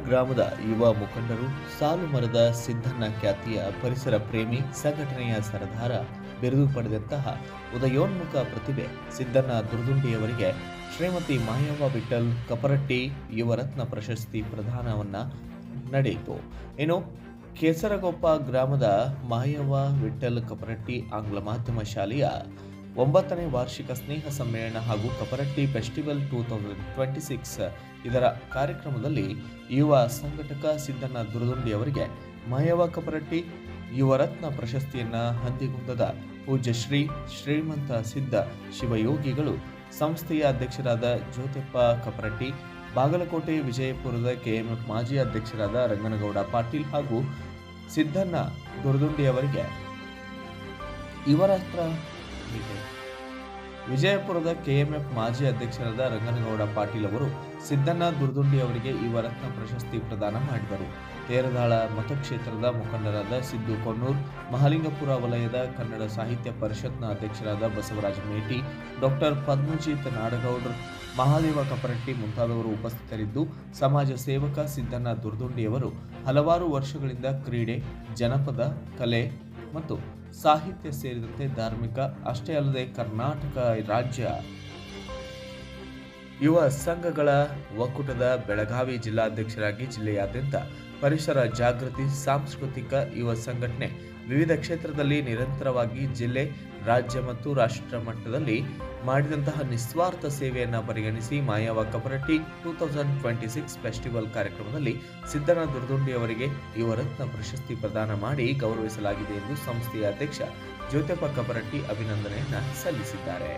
ಗ್ರಾಮದ ಯುವ ಮುಖಂಡರು ಸಾಲು ಮರದ ಸಿದ್ದಣ್ಣ ಖ್ಯಾತಿಯ ಪರಿಸರ ಪ್ರೇಮಿ ಸಂಘಟನೆಯ ಸರದಾರ ಬಿರುದು ಪಡೆದಂತಹ ಉದಯೋನ್ಮುಖ ಪ್ರತಿಭೆ ಸಿದ್ದಣ್ಣ ದುರ್ದುಂಡಿಯವರಿಗೆ ಶ್ರೀಮತಿ ಮಾಯವ್ವ ವಿಠಲ್ ಕಪರಟ್ಟಿ ಯುವರತ್ನ ಪ್ರಶಸ್ತಿ ಪ್ರದಾನವನ್ನ ನಡೆಯಿತು. ಇನ್ನು ಕೇಸರಗೊಪ್ಪ ಗ್ರಾಮದ ಮಾಯವ್ವ ವಿಠಲ್ ಕಪರಟ್ಟಿ ಆಂಗ್ಲ ಮಾಧ್ಯಮ ಶಾಲೆಯ 9ನೇ ವಾರ್ಷಿಕ ಸ್ನೇಹ ಸಮ್ಮೇಳನ ಹಾಗೂ ಕಪರಟ್ಟಿ ಫೆಸ್ಟಿವಲ್ 2026 ಇದರ ಕಾರ್ಯಕ್ರಮದಲ್ಲಿ ಯುವ ಸಂಘಟಕ ಸಿದ್ದಣ್ಣ ದುರ್ದುಂಡಿ ಅವರಿಗೆ ಮಾಯವ್ವ ಕಪರಟ್ಟಿ ಯುವರತ್ನ ಪ್ರಶಸ್ತಿಯನ್ನ ಹಂದಿಗುಂದದ ಪೂಜ್ಯ ಶ್ರೀಮಂತ ಸಿದ್ಧ ಶಿವಯೋಗಿಗಳು ಸಂಸ್ಥೆಯ ಅಧ್ಯಕ್ಷರಾದ ಜ್ಯೋತಿಪ್ಪ ಕಪರಟ್ಟಿ, ಬಾಗಲಕೋಟೆ ವಿಜಯಪುರದ ಕೆಎಂಎಫ್ ಮಾಜಿ ಅಧ್ಯಕ್ಷರಾದ ರಂಗನಗೌಡ ಪಾಟೀಲ್ ಹಾಗೂ ಸಿದ್ದಣ್ಣ ದುರ್ದುಂಡಿ ಅವರಿಗೆ ಯುವರತ್ನ ವಿಜಯಪುರದ ಕೆಎಂಎಫ್ ಮಾಜಿ ಅಧ್ಯಕ್ಷರಾದ ರಂಗನಗೌಡ ಪಾಟೀಲ್ ಅವರು ಸಿದ್ದಣ್ಣ ದುರ್ದುಂಡಿ ಅವರಿಗೆ ಯುವರತ್ನ ಪ್ರಶಸ್ತಿ ಪ್ರದಾನ ಮಾಡಿದರು. ತೇರದಾಳ ಮತಕ್ಷೇತ್ರದ ಮುಖಂಡರಾದ ಸಿದ್ದು ಕೊಣ್ಣೂರ್, ಮಹಾಲಿಂಗಪುರ ವಲಯದ ಕನ್ನಡ ಸಾಹಿತ್ಯ ಪರಿಷತ್ನ ಅಧ್ಯಕ್ಷರಾದ ಬಸವರಾಜ ಮೇಟಿ, ಡಾಕ್ಟರ್ ಪದ್ಮಜಿತ್ ನಾಡಗೌಡರ್, ಮಹಾದೇವ ಕಪರಟ್ಟಿ ಮುಂತಾದವರು ಉಪಸ್ಥಿತರಿದ್ದು, ಸಮಾಜ ಸೇವಕ ಸಿದ್ದಣ್ಣ ದುರ್ದುಂಡಿಯವರು ಹಲವಾರು ವರ್ಷಗಳಿಂದ ಕ್ರೀಡೆ, ಜನಪದ ಕಲೆ ಮತ್ತು ಸಾಹಿತ್ಯ ಸೇರಿದಂತೆ ಧಾರ್ಮಿಕ ಅಷ್ಟೇ ಅಲ್ಲದೆ ಕರ್ನಾಟಕ ರಾಜ್ಯ ಯುವ ಸಂಘಗಳ ಒಕ್ಕೂಟದ ಬೆಳಗಾವಿ ಜಿಲ್ಲಾಧ್ಯಕ್ಷರಾಗಿ ಜಿಲ್ಲೆಯಾದ್ಯಂತ ಪರಿಸರ ಜಾಗೃತಿ, ಸಾಂಸ್ಕೃತಿಕ ಯುವ ಸಂಘಟನೆ ವಿವಿಧ ಕ್ಷೇತ್ರದಲ್ಲಿ ನಿರಂತರವಾಗಿ ಜಿಲ್ಲೆ, ರಾಜ್ಯ ಮತ್ತು ರಾಷ್ಟ್ರ ಮಟ್ಟದಲ್ಲಿ ಮಾಡಿದಂತಹ ನಿಸ್ವಾರ್ಥ ಸೇವೆಯನ್ನು ಪರಿಗಣಿಸಿ ಮಾಯವ್ವ ಕಪರಟ್ಟಿ 2026 ಫೆಸ್ಟಿವಲ್ ಕಾರ್ಯಕ್ರಮದಲ್ಲಿ ಸಿದ್ದಣ್ಣ ದುರ್ದುಂಡಿ ಅವರಿಗೆ ಯುವರತ್ನ ಪ್ರಶಸ್ತಿ ಪ್ರದಾನ ಮಾಡಿ ಗೌರವಿಸಲಾಗಿದೆ ಎಂದು ಸಂಸ್ಥೆಯ ಅಧ್ಯಕ್ಷ ಜ್ಯೋತಿಪ್ಪ ಕಪರಟ್ಟಿ ಅಭಿನಂದನೆಯನ್ನ ಸಲ್ಲಿಸಿದ್ದಾರೆ.